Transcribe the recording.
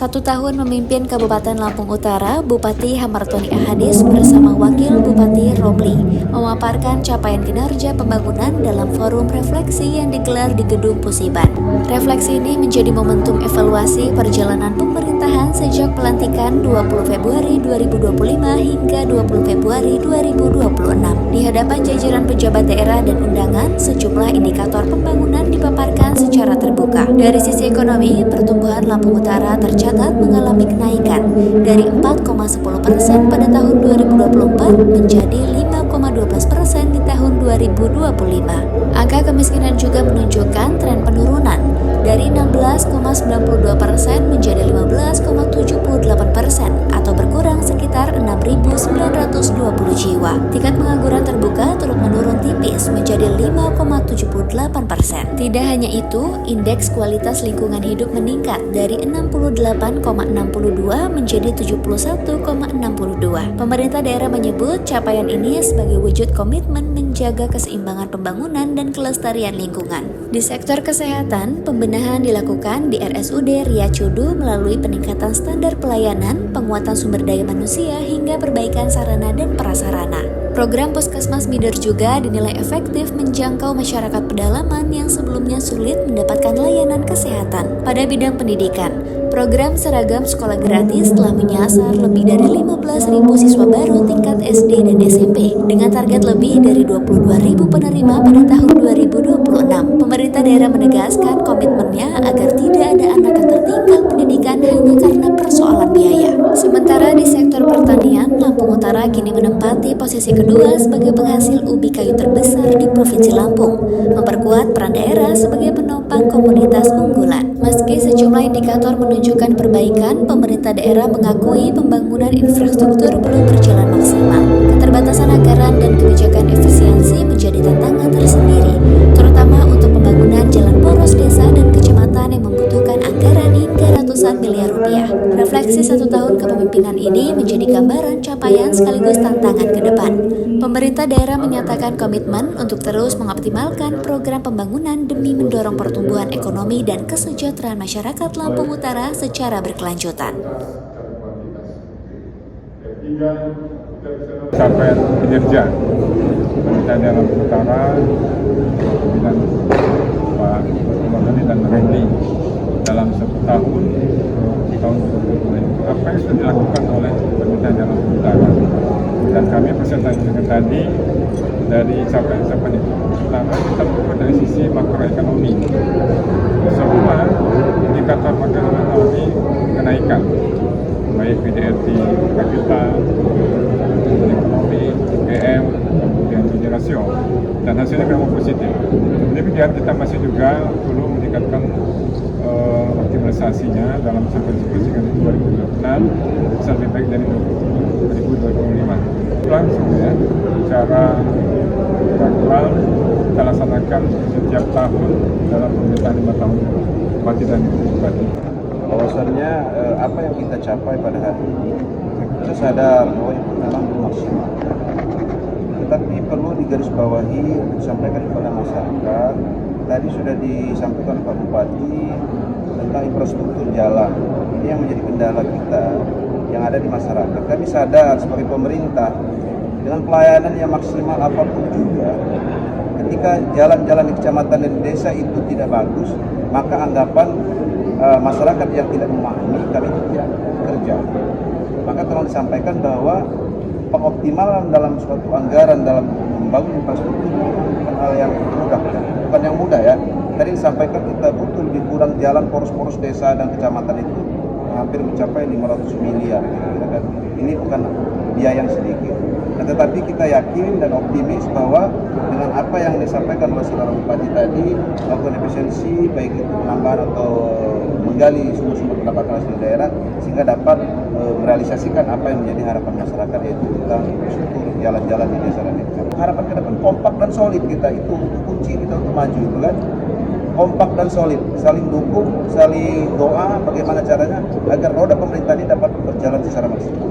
1 tahun memimpin Kabupaten Lampung Utara, Bupati Hamartoni Ahadis bersama Wakil Bupati Romli memaparkan capaian kinerja pembangunan dalam forum refleksi yang digelar di Gedung Pusiban. Refleksi ini menjadi momentum evaluasi perjalanan pemerintahan sejak pelantikan 20 Februari 2025 hingga 20 Februari 2026. Di hadapan jajaran pejabat daerah dan undangan, sejumlah indikator pembangunan dipaparkan secara terbuka. Dari sisi ekonomi, pertumbuhan Lampung Utara tercatat mengalami kenaikan dari 4,10% pada tahun 2024 menjadi 5,12% di tahun 2025. Angka kemiskinan juga menunjukkan tren penurunan dari 16,92% menjadi 15,78% atau berkurang sekitar 6.920 jiwa. Tingkat pengangguran terbuka turut menurun tipis menjadi 5,78%. Tidak hanya itu, indeks kualitas lingkungan hidup meningkat dari 68,62 menjadi 71,62. Pemerintah daerah menyebut capaian ini sebagai wujud komitmen menjaga keseimbangan pembangunan dan kelestarian lingkungan. Di sektor kesehatan, pembenahan dilakukan di RSUD Riyacudu melalui peningkatan standar pelayanan, penguatan sumber daya manusia, hingga perbaikan sarana dan prasarana. Program Puskesmas Mider juga dinilai efektif menjangkau masyarakat pedalaman yang sebelumnya sulit mendapatkan layanan kesehatan. Pada bidang pendidikan, program seragam sekolah gratis telah menyasar lebih dari 15.000 siswa baru tingkat SD dan SMP dengan target lebih dari 22.000 penerima pada tahun 2026. Pemerintah daerah menegaskan komitmennya agar tidak ada anak yang tertinggal pendidikan hanya karena persoalan biaya. Sementara di sektor pertanian, Lampung Utara kini menempati posisi kedua sebagai penghasil ubi kayu terbesar di Provinsi Lampung, memperkuat peran daerah sebagai penopang komoditas unggulan. Meski sejumlah indikator menunjukkan perbaikan, pemerintah daerah mengakui pembangunan infrastruktur belum berjalan maksimal. Keterbatasan anggaran dan kebijakan efisiensi menjadi tantangan tersendiri, terutama untuk pembangunan jalan poros desa dan kecamatan yang membutuhkan anggaran hingga ratusan miliar rupiah. Refleksi 1 tahun kepemimpinan ini menjadi gambaran capaian sekaligus tantangan ke depan. Pemerintah daerah menyatakan komitmen untuk terus mengoptimalkan program pembangunan demi mendorong pertumbuhan ekonomi dan kesejahteraan masyarakat Lampung Utara secara berkelanjutan. Capaian kinerja pemerintah daerah Lampung Utara, pimpinan Pak Hamartoni dan Romli dalam 1 tahun di tahun 2020, apa yang sudah dilakukan oleh pemerintah daerah Lampung Utara. Dan kami presentasikan tadi dari capaian-capaian itu, pertama kita melihat dari sisi makroekonomi. Semua indikator makroekonomi kenaikan, baik PDRT per kapita, ekonomi, PM, kemudian Gini rasio, dan hasilnya memang positif. Demikian kita masih juga perlu meningkatkan optimalisasinya dalam sequence dari 2026 bisa lebih baik dari 2025. Langsung ya, secara gradual kita laksanakan setiap tahun dalam pemerintahan 5 tahun Bupati dan Ibu Bupati. Bahwasannya apa yang kita capai pada hari ini, kita sadar bahwa itu memang belum maksimal. Tetapi perlu digarisbawahi, disampaikan kepada masyarakat. Tadi sudah disampaikan Pak Bupati tentang infrastruktur jalan. Ini yang menjadi kendala kita yang ada di masyarakat. Kami sadar sebagai pemerintah dengan pelayanan yang maksimal apapun juga, ketika jalan-jalan di kecamatan dan desa itu tidak bagus, maka anggapan masyarakat yang tidak memahami kami tidak kerja. Maka tolong disampaikan bahwa pengoptimalan dalam suatu anggaran dalam membangun infrastruktur bukan hal yang mudah, bukan yang mudah ya. Tadi disampaikan kita butuh lebih kurang jalan poros-poros desa dan kecamatan itu hampir mencapai 500 miliar. Gitu. Ini bukan biaya yang sedikit. Nah, tetapi kita yakin dan optimis bahwa dengan apa yang disampaikan oleh saudara Bupati tadi, melakukan efisiensi, baik itu penambahan atau menggali sumber-sumber pendapatan asli daerah, sehingga dapat merealisasikan apa yang menjadi harapan masyarakat, yaitu tentang infrastruktur jalan-jalan di desa dan desa. Harapan ke depan kompak dan solid kita, itu kunci kita untuk maju, itu kan. Kompak dan solid, saling dukung, saling doa, bagaimana caranya agar roda pemerintah ini dapat berjalan secara maksimal.